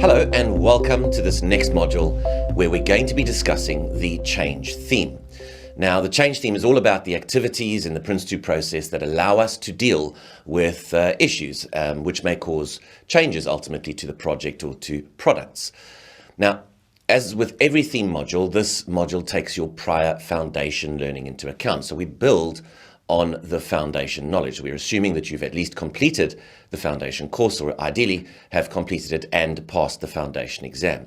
Hello and welcome to this next module where we're going to be discussing the change theme. Now, the change theme is all about the activities in the Prince2 process that allow us to deal with issues which may cause changes ultimately to the project or to products. Now, as with every theme module, this module takes your prior foundation learning into account. So we build on the foundation knowledge. We're assuming that you've at least completed the foundation course, or ideally have completed it and passed the foundation exam.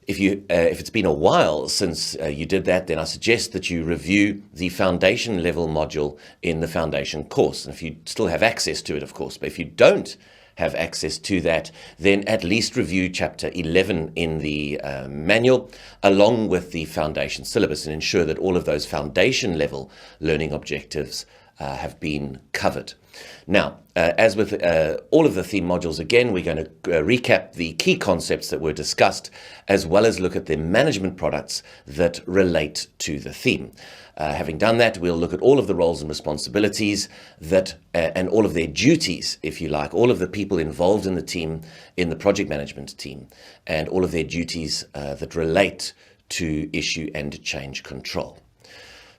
If it's been a while since you did that, then I suggest that you review the foundation level module in the foundation course. And if you still have access to it, of course, but if you don't have access to that, then at least review chapter 11 in the manual along with the foundation syllabus and ensure that all of those foundation level learning objectives have been covered. Now, as with all of the theme modules, again, we're going to recap the key concepts that were discussed, as well as look at the management products that relate to the theme. Having done that, we'll look at all of the roles and responsibilities that and all of their duties, if you like, all of the people involved in the team, in the project management team, and all of their duties that relate to issue and change control.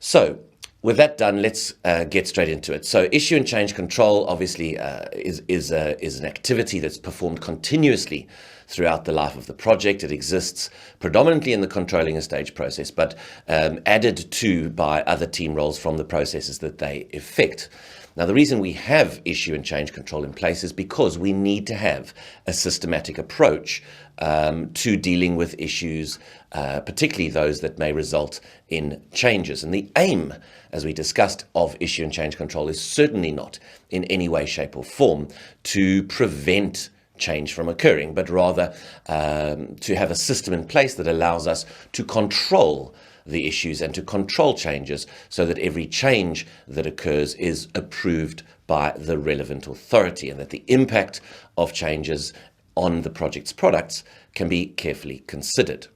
So, with that done, let's get straight into it. So issue and change control obviously is an activity that's performed continuously throughout the life of the project. It exists predominantly in the controlling a stage process, but added to by other team roles from the processes that they effect. Now, the reason we have issue and change control in place is because we need to have a systematic approach to dealing with issues, particularly those that may result in changes. And the aim, as we discussed, of issue and change control is certainly not in any way, shape or form to prevent change from occurring, but rather to have a system in place that allows us to control the issues and to control changes so that every change that occurs is approved by the relevant authority and that the impact of changes on the project's products can be carefully considered.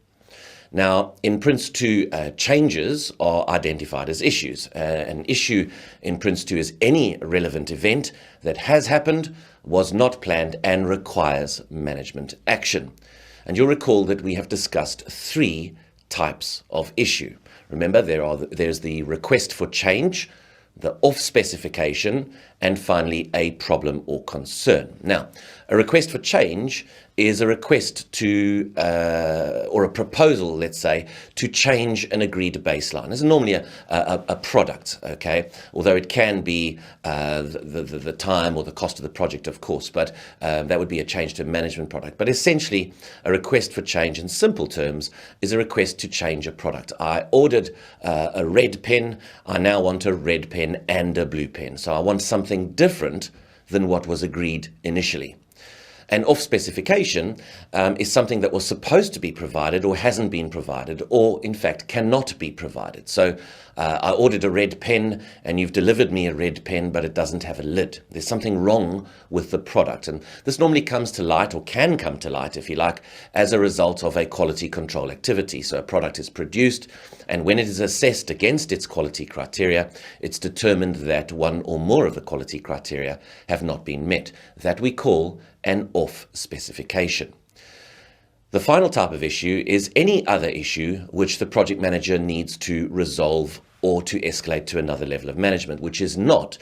Now, in Prince2, changes are identified as issues. An issue in Prince2 is any relevant event that has happened, was not planned, and requires management action. And you'll recall that we have discussed three types of issue. Remember, there's the request for change, the off specification, and finally a problem or concern. Now, a request for change is a request to, or a proposal, let's say, to change an agreed baseline. It's normally a product, okay? Although it can be the time or the cost of the project, of course, but that would be a change to a management product. But essentially, a request for change in simple terms is a request to change a product. I ordered a red pen. I now want a red pen and a blue pen. So I want something different than what was agreed initially. An off specification is something that was supposed to be provided or hasn't been provided, or in fact cannot be provided. So I ordered a red pen and you've delivered me a red pen, but it doesn't have a lid. There's something wrong with the product. And this normally comes to light, or can come to light, if you like, as a result of a quality control activity. So a product is produced, and when it is assessed against its quality criteria, it's determined that one or more of the quality criteria have not been met. That we call an off specification. The final type of issue is any other issue which the project manager needs to resolve or to escalate to another level of management, which is not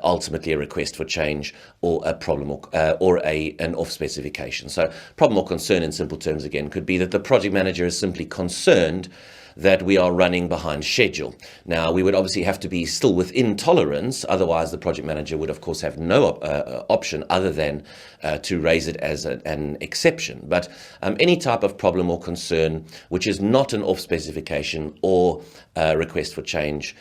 ultimately a request for change or a problem or an off specification. So problem or concern in simple terms again could be that the project manager is simply concerned that we are running behind schedule. Now, we would obviously have to be still within tolerance, otherwise the project manager would of course have no option other than to raise it as an exception. But any type of problem or concern which is not an off specification or request for change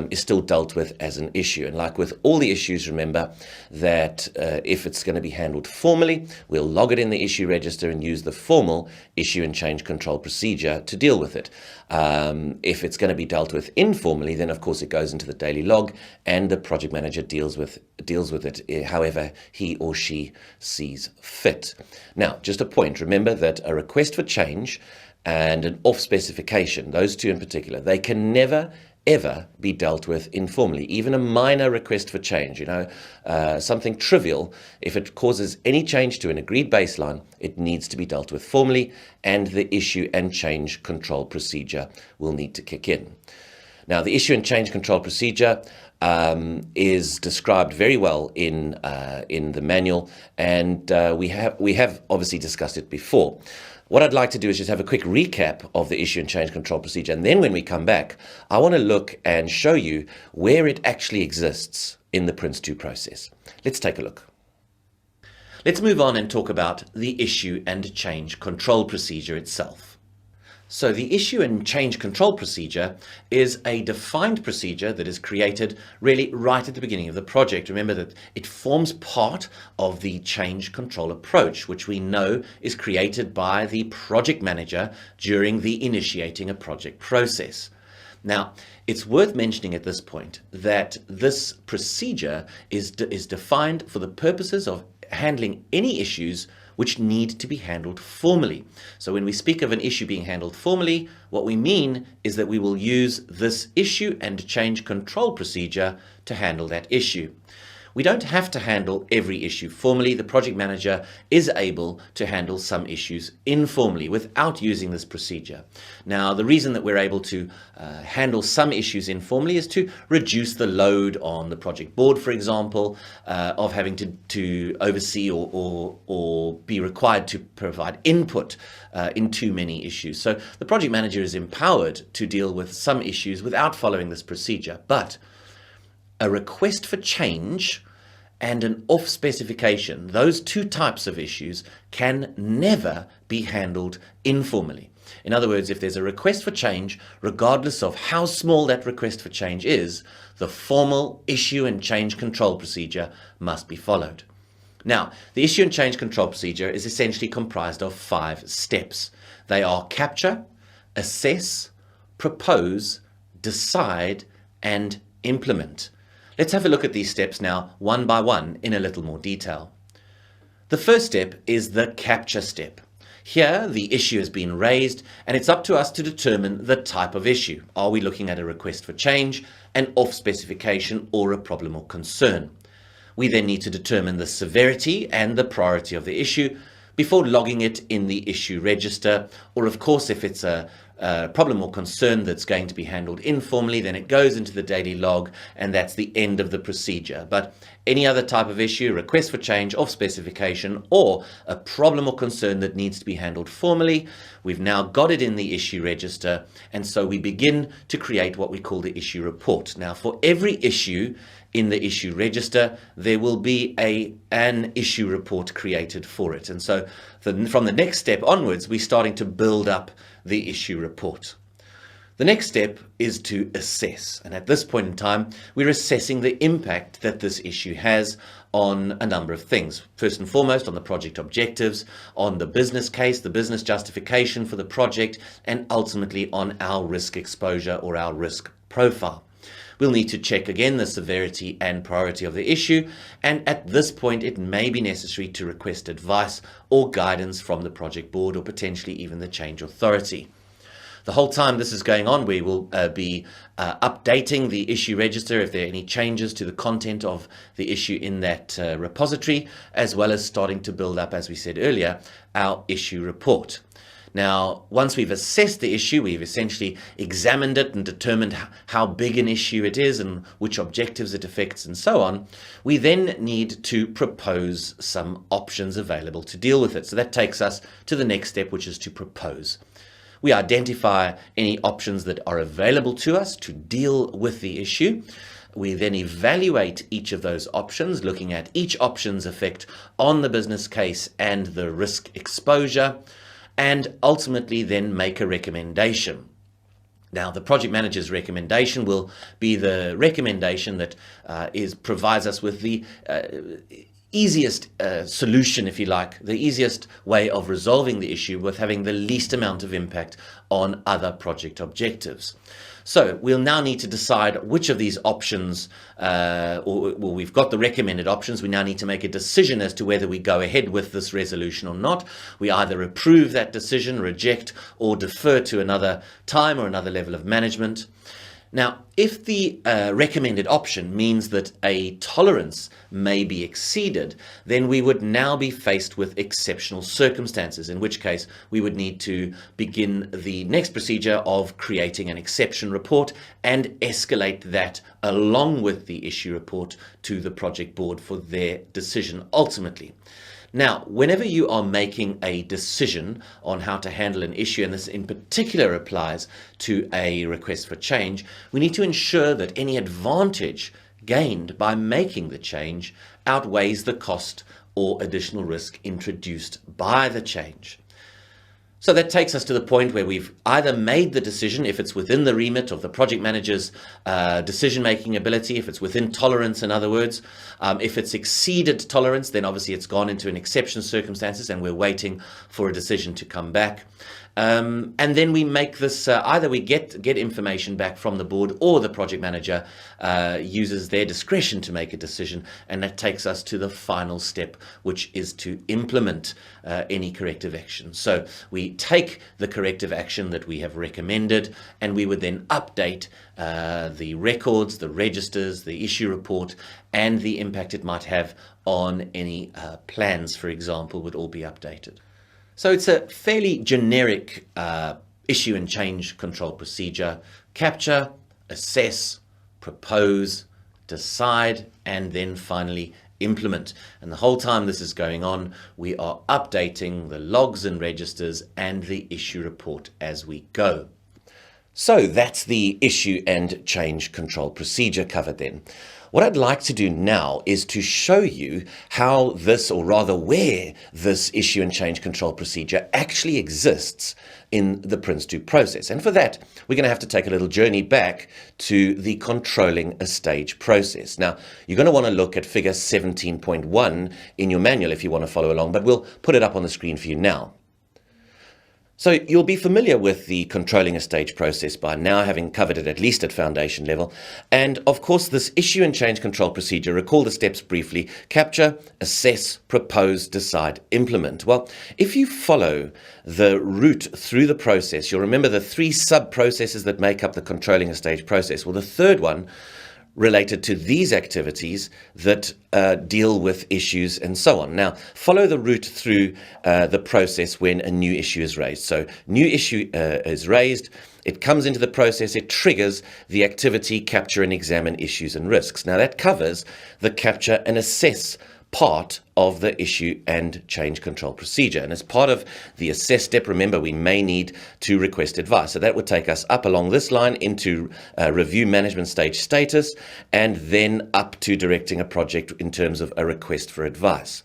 is still dealt with as an issue. And like with all the issues, remember that if it's going to be handled formally, we'll log it in the issue register and use the formal issue and change control procedure to deal with it. If it's going to be dealt with informally, then of course it goes into the daily log and the project manager deals with it however he or she sees fit. Now, just a point, remember that a request for change and an off specification, those two in particular, they can never ever be dealt with informally. Even a minor request for change, something trivial, if it causes any change to an agreed baseline, it needs to be dealt with formally, and the issue and change control procedure will need to kick in. Now, the issue and change control procedure is described very well in the manual, and we have obviously discussed it before. What I'd like to do is just have a quick recap of the issue and change control procedure, and then when we come back, I want to look and show you where it actually exists in the Prince2 process. Let's take a look. Let's move on and talk about the issue and change control procedure itself. So the issue and change control procedure is a defined procedure that is created really right at the beginning of the project. Remember that it forms part of the change control approach, which we know is created by the project manager during the initiating a project process. Now, it's worth mentioning at this point that this procedure is defined for the purposes of handling any issues which need to be handled formally. So when we speak of an issue being handled formally, what we mean is that we will use this issue and change control procedure to handle that issue. We don't have to handle every issue formally. The project manager is able to handle some issues informally without using this procedure. Now, the reason that we're able to handle some issues informally is to reduce the load on the project board, for example, of having to oversee or be required to provide input in too many issues. So the project manager is empowered to deal with some issues without following this procedure. But a request for change and an off specification, those two types of issues can never be handled informally. In other words, if there's a request for change, regardless of how small that request for change is, the formal issue and change control procedure must be followed. Now, the issue and change control procedure is essentially comprised of 5 steps. They are capture, assess, propose, decide, and implement. Let's have a look at these steps now, one by one, in a little more detail. The first step is the capture step. Here, the issue has been raised, and it's up to us to determine the type of issue. Are we looking at a request for change, an off specification, or a problem or concern? We then need to determine the severity and the priority of the issue before logging it in the issue register, or of course, if it's a problem or concern that's going to be handled informally, then it goes into the daily log, and that's the end of the procedure. But any other type of issue, request for change, off specification, or a problem or concern that needs to be handled formally, we've now got it in the issue register, and so we begin to create what we call the issue report. Now, for every issue in the issue register, there will be an issue report created for it. And so from the next step onwards, we're starting to build up the issue report. The next step is to assess. And at this point in time, we're assessing the impact that this issue has on a number of things. First and foremost, on the project objectives, on the business case, the business justification for the project, and ultimately on our risk exposure or our risk profile. We'll need to check again the severity and priority of the issue, and at this point it may be necessary to request advice or guidance from the project board or potentially even the change authority. The whole time this is going on, we will be updating the issue register if there are any changes to the content of the issue in that repository, as well as starting to build up, as we said earlier, our issue report. Now, once we've assessed the issue, we've essentially examined it and determined how big an issue it is and which objectives it affects and so on, we then need to propose some options available to deal with it. So that takes us to the next step, which is to propose. We identify any options that are available to us to deal with the issue. We then evaluate each of those options, looking at each option's effect on the business case and the risk exposure, and ultimately then make a recommendation. Now, the project manager's recommendation will be the recommendation that provides us with the easiest solution, if you like, the easiest way of resolving the issue with having the least amount of impact on other project objectives. So we'll now need to decide which of these options, we've got the recommended options. We now need to make a decision as to whether we go ahead with this resolution or not. We either approve that decision, reject, or defer to another time or another level of management. Now, if the recommended option means that a tolerance may be exceeded, then we would now be faced with exceptional circumstances, in which case we would need to begin the next procedure of creating an exception report and escalate that along with the issue report to the project board for their decision ultimately. Now, whenever you are making a decision on how to handle an issue, and this in particular applies to a request for change, we need to ensure that any advantage gained by making the change outweighs the cost or additional risk introduced by the change. So that takes us to the point where we've either made the decision, if it's within the remit of the project manager's decision-making ability, if it's within tolerance, in other words. If it's exceeded tolerance, then obviously it's gone into an exception circumstances and we're waiting for a decision to come back. And then we make this, either we get information back from the board, or the project manager uses their discretion to make a decision, and that takes us to the final step, which is to implement any corrective action. So we take the corrective action that we have recommended, and we would then update the records, the registers, the issue report, and the impact it might have on any plans, for example, would all be updated. So it's a fairly generic issue and change control procedure: capture, assess, propose, decide, and then finally implement. And the whole time this is going on, we are updating the logs and registers and the issue report as we go. So that's the issue and change control procedure covered then. What I'd like to do now is to show you how this, or rather where this issue and change control procedure actually exists in the Prince2 process. And for that, we're going to have to take a little journey back to the controlling a stage process. Now, you're going to want to look at figure 17.1 in your manual if you want to follow along, but we'll put it up on the screen for you now. So you'll be familiar with the controlling a stage process by now, having covered it at least at foundation level. And of course, this issue and change control procedure, recall the steps briefly: capture, assess, propose, decide, implement. Well, if you follow the route through the process, you'll remember the three sub-processes that make up the controlling a stage process. Well, the third one related to these activities that deal with issues and so on. Now, follow the route through the process when a new issue is raised. So, new issue is raised, it comes into the process, it triggers the activity capture and examine issues and risks. Now, that covers the capture and assess part of the issue and change control procedure. And as part of the assess step, remember, we may need to request advice. So that would take us up along this line into review management stage status, and then up to directing a project in terms of a request for advice.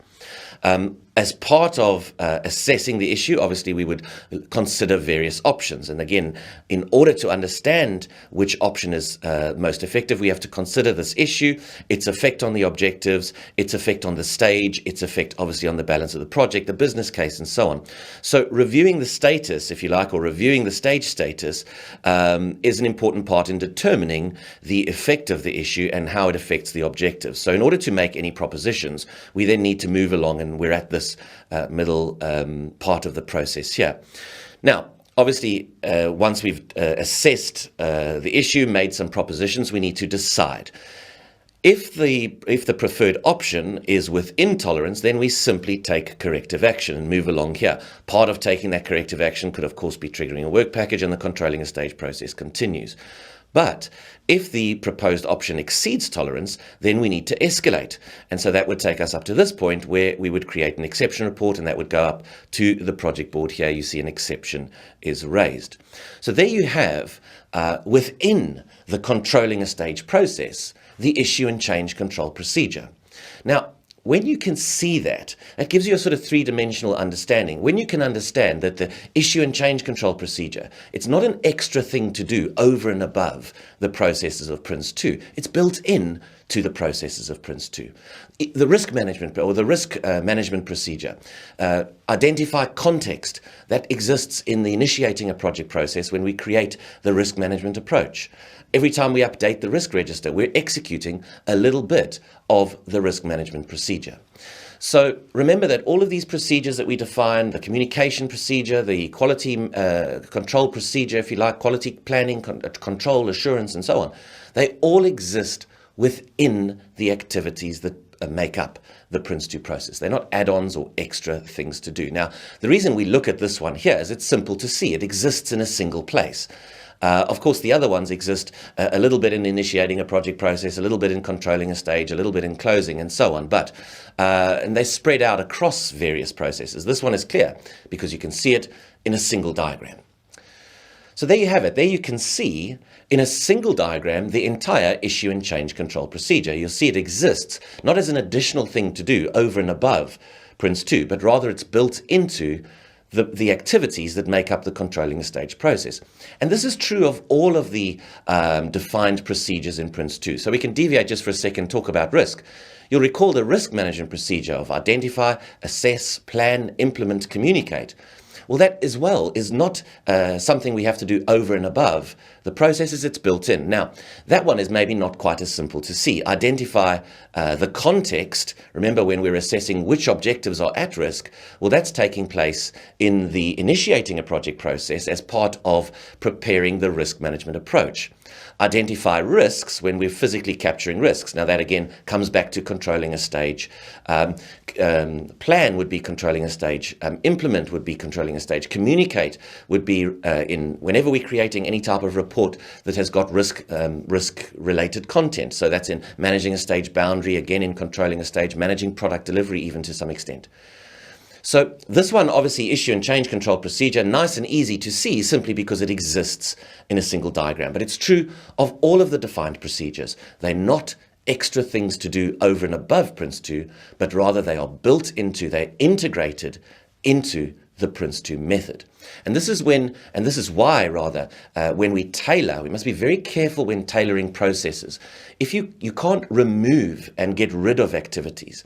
As part of assessing the issue, obviously we would consider various options. And again, in order to understand which option is most effective, we have to consider this issue, its effect on the objectives, its effect on the stage, its effect obviously on the balance of the project, the business case, and so on. So reviewing the status, if you like, or reviewing the stage status is an important part in determining the effect of the issue and how it affects the objectives. So in order to make any propositions, we then need to move along, and we're at this middle part of the process here. Now, obviously, once we've assessed the issue, made some propositions, we need to decide. If the preferred option is within tolerance, then we simply take corrective action and move along here. Part of taking that corrective action could, of course, be triggering a work package, and the controlling a stage process continues. But if the proposed option exceeds tolerance, then we need to escalate. And so that would take us up to this point where we would create an exception report, and that would go up to the project board. Here you see an exception is raised. So there you have, within the controlling a stage process, the issue and change control procedure. Now, when you can see that, it gives you a sort of three-dimensional understanding. When you can understand that the issue and change control procedure, it's not an extra thing to do over and above the processes of Prince2. It's built in to the processes of Prince2. The risk management, or the risk management procedure, identify context that exists in the initiating a project process when we create the risk management approach. Every time we update the risk register, we're executing a little bit of the risk management procedure. So remember that all of these procedures that we define, the communication procedure, the quality control procedure, if you like, quality planning, control, assurance, and so on, they all exist within the activities that make up the Prince2 process. They're not add-ons or extra things to do. Now, the reason we look at this one here is it's simple to see. It exists in a single place. Of course, the other ones exist a little bit in initiating a project process, a little bit in controlling a stage, a little bit in closing, and so on. But and they spread out across various processes. This one is clear because you can see it in a single diagram. So there you have it. There you can see in a single diagram the entire issue and change control procedure. You'll see it exists not as an additional thing to do over and above Prince2, but rather it's built into the activities that make up the controlling a stage process. And this is true of all of the defined procedures in Prince2. So we can deviate just for a second, talk about risk. You'll recall the risk management procedure of identify, assess, plan, implement, communicate. Well, that as well is not something we have to do over and above the processes it's built in. Now, that one is maybe not quite as simple to see. Identify the context. Remember, when we're assessing which objectives are at risk, well, that's taking place in the initiating a project process as part of preparing the risk management approach. Identify risks when we're physically capturing risks. Now that again comes back to controlling a stage. Plan would be controlling a stage. Implement would be controlling a stage. Communicate would be in whenever we're creating any type of report that has got risk related content. So that's in managing a stage boundary, again in controlling a stage, managing product delivery even to some extent. So this one, obviously, issue and change control procedure, nice and easy to see simply because it exists in a single diagram. But it's true of all of the defined procedures. They're not extra things to do over and above Prince2, but rather they are built into, they're integrated into the Prince2 method. And this is why when we tailor, we must be very careful when tailoring processes. If you can't remove and get rid of activities.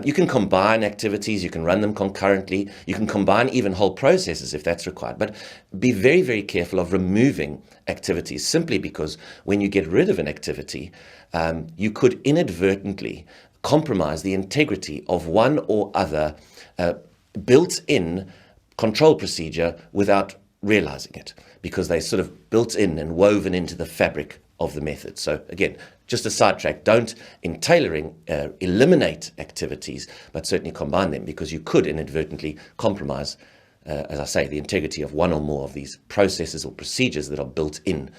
You can combine activities, you can run them concurrently, you can combine even whole processes if that's required, but be very, very careful of removing activities simply because when you get rid of an activity, you could inadvertently compromise the integrity of one or other built-in control procedure without realizing it, because they're sort of built in and woven into the fabric of the method. So again, just a sidetrack, don't in tailoring eliminate activities, but certainly combine them, because you could inadvertently compromise, as I say, the integrity of one or more of these processes or procedures that are built in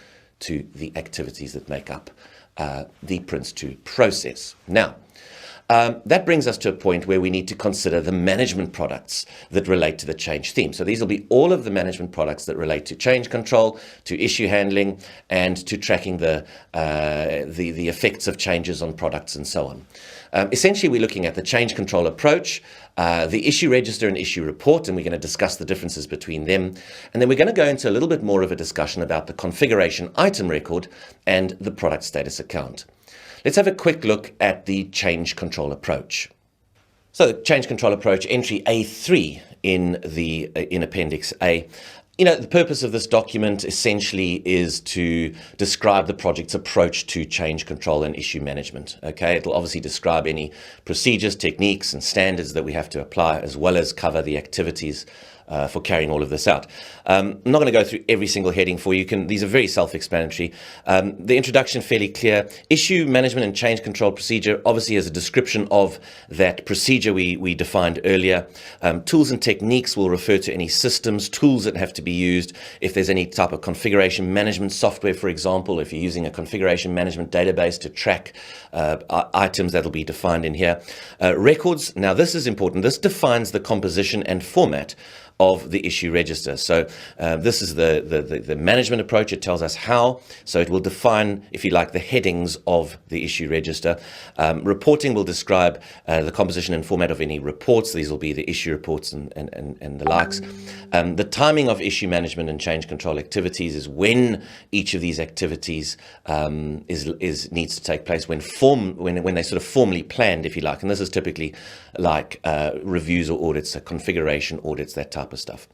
to the activities that make up the Prince2 process. Now, that brings us to a point where we need to consider the management products that relate to the change theme. So these will be all of the management products that relate to change control, to issue handling, and to tracking the effects of changes on products and so on. Essentially, we're looking at the change control approach, the issue register and issue report, and we're going to discuss the differences between them. And then we're going to go into a little bit more of a discussion about the configuration item record and the product status account. Let's have a quick look at the change control approach. So the change control approach, entry A3 in Appendix A. You know, the purpose of this document essentially is to describe the project's approach to change control and issue management. Okay, it'll obviously describe any procedures, techniques, and standards that we have to apply, as well as cover the activities for carrying all of this out. I'm not going to go through every single heading for you. These are very self-explanatory. The introduction, fairly clear. Issue management and change control procedure obviously is a description of that procedure we defined earlier. Tools and techniques will refer to any systems, tools that have to be used. If there's any type of configuration management software, for example, if you're using a configuration management database to track items, that'll be defined in here. Records, now this is important. This defines the composition and format of the issue register. So this is the management approach. It tells us how. So it will define, if you like, the headings of the issue register. Reporting will describe the composition and format of any reports. These will be the issue reports and the likes. The timing of issue management and change control activities is when each of these activities needs to take place, when they sort of formally planned, if you like. And this is typically like reviews or audits, so configuration audits, that type type of stuff.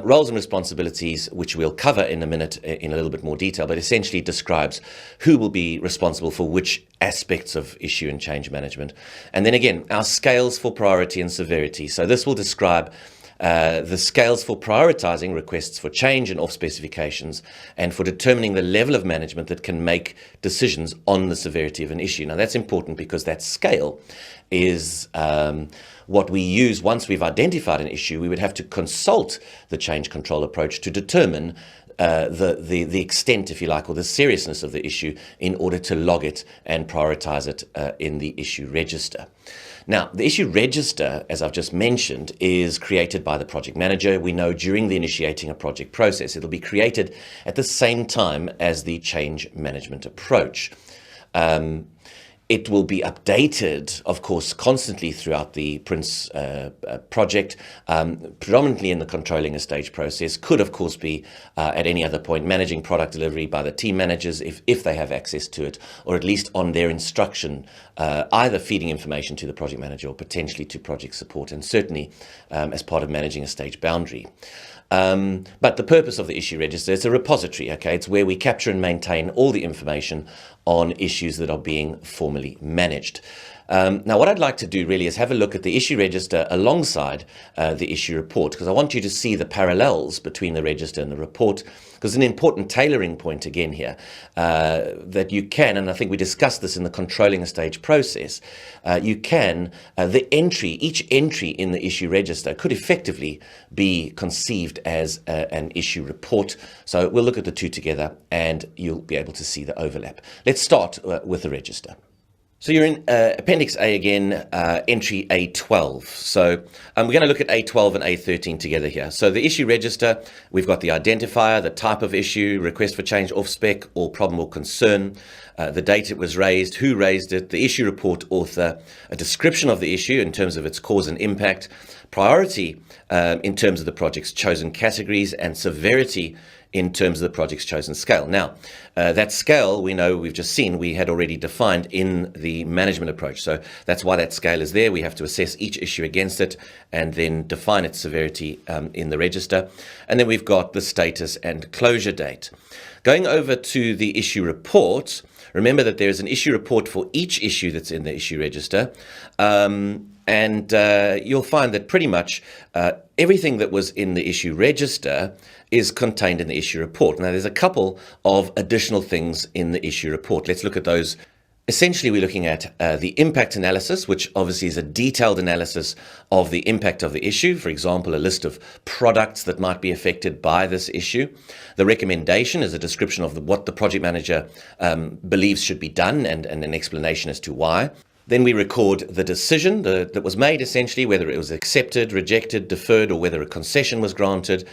Roles and responsibilities, which we'll cover in a minute in a little bit more detail, but essentially describes who will be responsible for which aspects of issue and change management. And then again, our scales for priority and severity. So this will describe the scales for prioritizing requests for change and off specifications, and for determining the level of management that can make decisions on the severity of an issue. Now that's important because that scale is what we use once we've identified an issue. We would have to consult the change control approach to determine the extent, if you like, or the seriousness of the issue in order to log it and prioritize it in the issue register. Now, the issue register, as I've just mentioned, is created by the project manager. We know during the initiating a project process, it'll be created at the same time as the change management approach. It will be updated, of course, constantly throughout the Prince project, predominantly in the controlling a stage process. Could, of course, be at any other point managing product delivery by the team managers if they have access to it, or at least on their instruction, either feeding information to the project manager or potentially to project support, and certainly as part of managing a stage boundary. But the purpose of the issue register is a repository, okay? It's where we capture and maintain all the information on issues that are being formally managed. Now, what I'd like to do really is have a look at the issue register alongside the issue report, because I want you to see the parallels between the register and the report, because an important tailoring point again here, that you can, and I think we discussed this in the controlling a stage process, you can, each entry in the issue register could effectively be conceived as an issue report. So we'll look at the two together and you'll be able to see the overlap. Let's start with the register. So you're in Appendix A again, entry A12. So we're going to look at A12 and A13 together here. So the issue register, we've got the identifier, the type of issue, request for change, off spec, or problem or concern, the date it was raised, who raised it, the issue report author, a description of the issue in terms of its cause and impact, priority in terms of the project's chosen categories, and severity in terms of the project's chosen scale. Now, that scale, we know, we've just seen, we had already defined in the management approach. So that's why that scale is there. We have to assess each issue against it and then define its severity in the register. And then we've got the status and closure date. Going over to the issue report, remember that there is an issue report for each issue that's in the issue register. And you'll find that pretty much everything that was in the issue register is contained in the issue report. Now, there's a couple of additional things in the issue report. Let's look at those. Essentially, we're looking at the impact analysis, which obviously is a detailed analysis of the impact of the issue. For example, a list of products that might be affected by this issue. The recommendation is a description of what the project manager believes should be done and an explanation as to why. Then we record the decision that was made, essentially, whether it was accepted, rejected, deferred, or whether a concession was granted.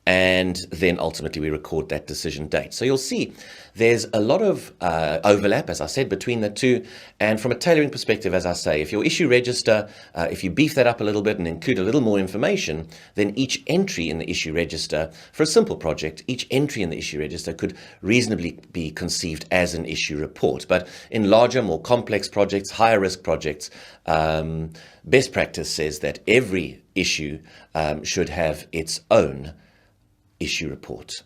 And then ultimately we record that decision date. So you'll see there's a lot of overlap, as I said, between the two. And from a tailoring perspective, as I say, if your issue register, if you beef that up a little bit and include a little more information, then each entry in the issue register, for a simple project, each entry in the issue register could reasonably be conceived as an issue report. But in larger, more complex projects, higher risk projects, best practice says that every issue should have its own issue report.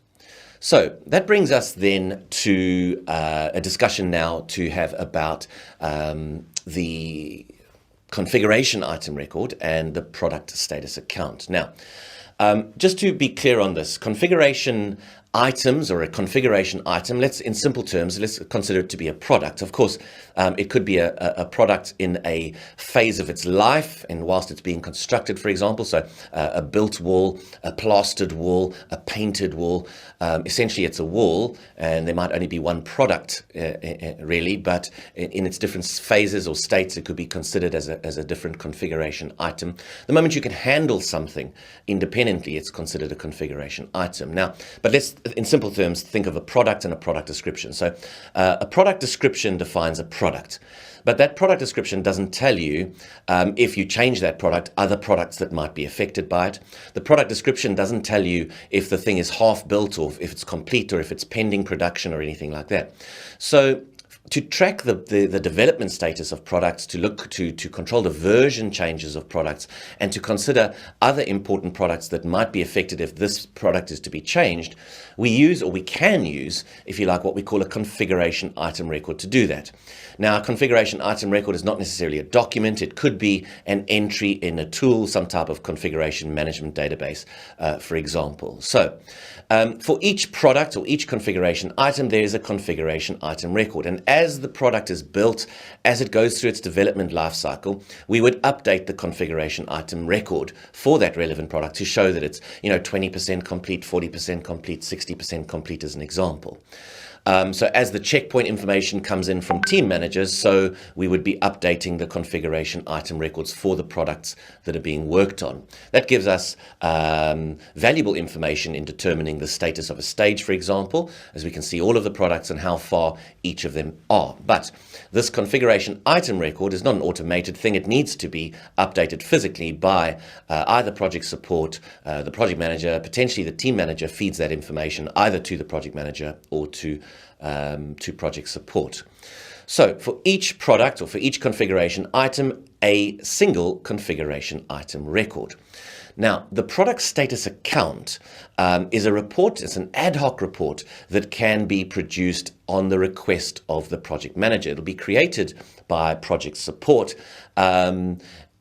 So that brings us then to a discussion now to have about the configuration item record and the product status account. Now, just to be clear on this, configuration items or a configuration item, let's consider it to be a product. Of course, it could be a product in a phase of its life and whilst it's being constructed, for example. So a built wall, a plastered wall, a painted wall. Essentially, it's a wall and there might only be one product really, but in its different phases or states, it could be considered as a different configuration item. The moment you can handle something independently, it's considered a configuration item. Now, but let's, in simple terms, think of a product and a product description. So a product description defines a product, but that product description doesn't tell you if you change that product, other products that might be affected by it. The product description doesn't tell you if the thing is half built or if it's complete or if it's pending production or anything like that. So to track the development status of products, to look to control the version changes of products, and to consider other important products that might be affected if this product is to be changed, we can use, if you like, what we call a configuration item record to do that. Now, a configuration item record is not necessarily a document. It could be an entry in a tool, some type of configuration management database, for example. So for each product or each configuration item, there is a configuration item record. And as the product is built, as it goes through its development lifecycle, we would update the configuration item record for that relevant product to show that it's 20% complete, 40% complete, 60% complete as an example. So as the checkpoint information comes in from team managers, so we would be updating the configuration item records for the products that are being worked on. That gives us valuable information in determining the status of a stage, for example, as we can see all of the products and how far each of them are. But this configuration item record is not an automated thing. It needs to be updated physically by either project support, the project manager, potentially the team manager feeds that information either to the project manager or to project support. So for each product or for each configuration item, a single configuration item record. Now, the product status account is a report, it's an ad hoc report that can be produced on the request of the project manager. It'll be created by project support,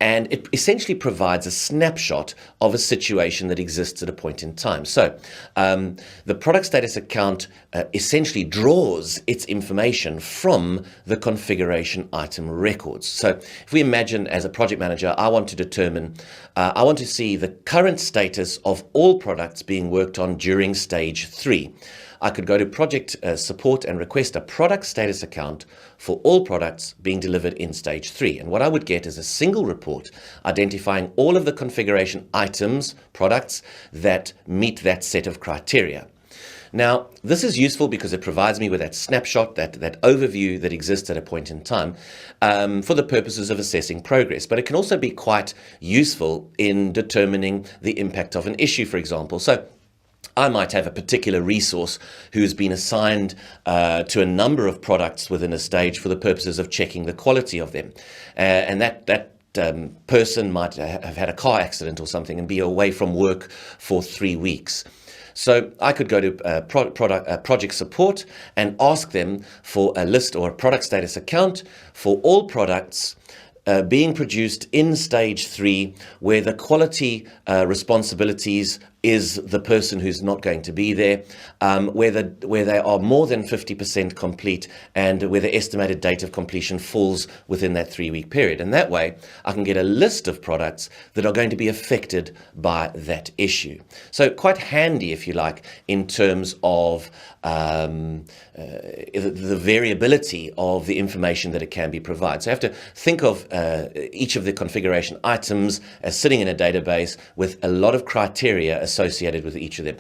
and it essentially provides a snapshot of a situation that exists at a point in time. So the product status account essentially draws its information from the configuration item records. So if we imagine as a project manager, I want to see the current status of all products being worked on during stage 3. I could go to project support and request a product status account for all products being delivered in stage 3. And what I would get is a single report identifying all of the configuration items, products that meet that set of criteria. Now, this is useful because it provides me with that snapshot, that overview that exists at a point in time for the purposes of assessing progress. But it can also be quite useful in determining the impact of an issue, for example. So I might have a particular resource who's been assigned to a number of products within a stage for the purposes of checking the quality of them. And that person might have had a car accident or something and be away from work for 3 weeks. So I could go to project support and ask them for a list or a product status account for all products being produced in stage 3, where the quality responsibilities is the person who's not going to be there, where they are more than 50% complete, and where the estimated date of completion falls within that 3-week period. And that way, I can get a list of products that are going to be affected by that issue. So quite handy, if you like, in terms of the variability of the information that it can be provided. So you have to think of each of the configuration items as sitting in a database with a lot of criteria associated with each of them.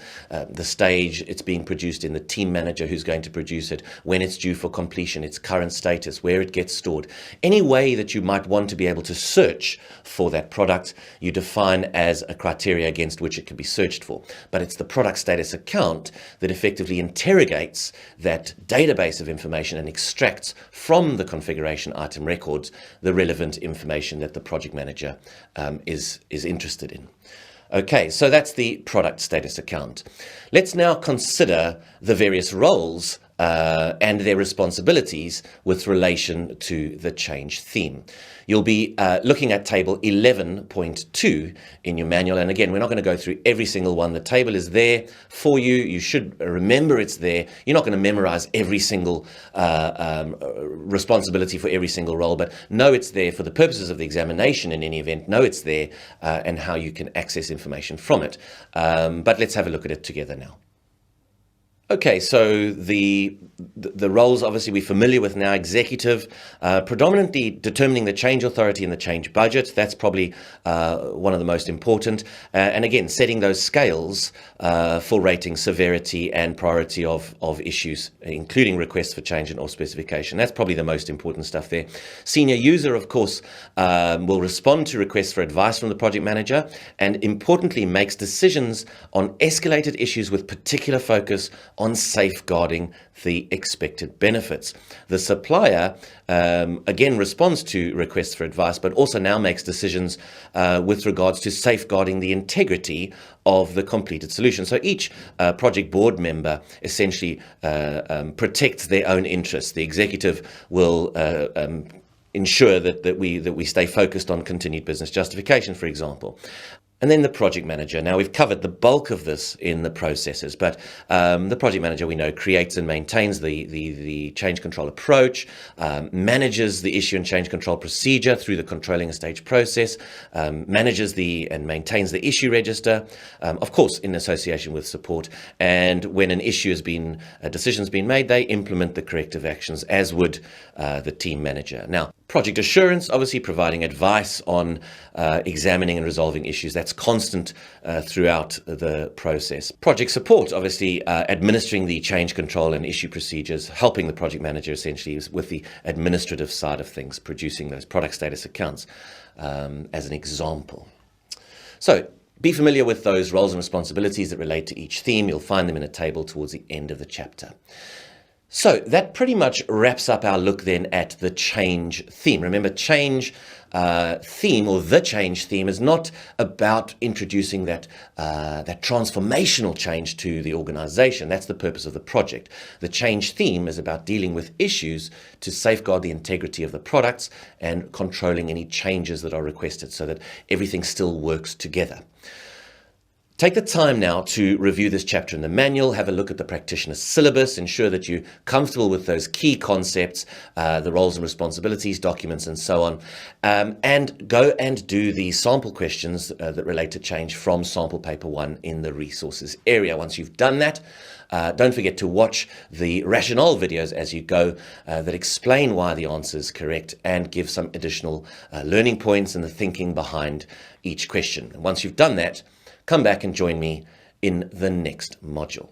The stage it's being produced in, the team manager who's going to produce it, when it's due for completion, its current status, where it gets stored. Any way that you might want to be able to search for that product, you define as a criteria against which it can be searched for. But it's the product status account that effectively interrogates that database of information and extracts from the configuration item records the relevant information that the project manager is interested in. Okay, so that's the product status account. Let's now consider the various roles and their responsibilities with relation to the change theme. You'll be looking at table 11.2 in your manual. And again, we're not going to go through every single one. The table is there for you. You should remember it's there. You're not going to memorize every single responsibility for every single role, but know it's there for the purposes of the examination in any event. Know it's there and how you can access information from it. But let's have a look at it together now. Okay, so the roles obviously we're familiar with now. Executive, predominantly determining the change authority and the change budget. That's probably one of the most important. And again, setting those scales for rating severity and priority of issues, including requests for change and or specification. That's probably the most important stuff there. Senior user, of course, will respond to requests for advice from the project manager, and importantly makes decisions on escalated issues with particular focus on safeguarding the expected benefits. The supplier, again, responds to requests for advice, but also now makes decisions with regards to safeguarding the integrity of the completed solution. So each project board member essentially protects their own interests. The executive will ensure that we stay focused on continued business justification, for example. And then the project manager. Now, we've covered the bulk of this in the processes, but the project manager, we know, creates and maintains the change control approach, manages the issue and change control procedure through the controlling a stage process, manages and maintains the issue register, of course, in association with support. And when an issue has been, a decision's been made, they implement the corrective actions, as would the team manager. Now, project assurance, obviously providing advice on examining and resolving issues. That's constant throughout the process. Project support, obviously administering the change control and issue procedures, helping the project manager essentially with the administrative side of things, producing those product status accounts as an example. So be familiar with those roles and responsibilities that relate to each theme. You'll find them in a table towards the end of the chapter. So that pretty much wraps up our look then at the change theme. Remember, change theme, or the change theme, is not about introducing that transformational change to the organization. That's the purpose of the project. The change theme is about dealing with issues to safeguard the integrity of the products and controlling any changes that are requested so that everything still works together. Take the time now to review this chapter in the manual, have a look at the practitioner's syllabus, ensure that you're comfortable with those key concepts, the roles and responsibilities, documents, and so on, and go and do the sample questions that relate to change from sample paper 1 in the resources area. Once you've done that, don't forget to watch the rationale videos as you go that explain why the answer is correct and give some additional learning points and the thinking behind each question. And once you've done that, come back and join me in the next module.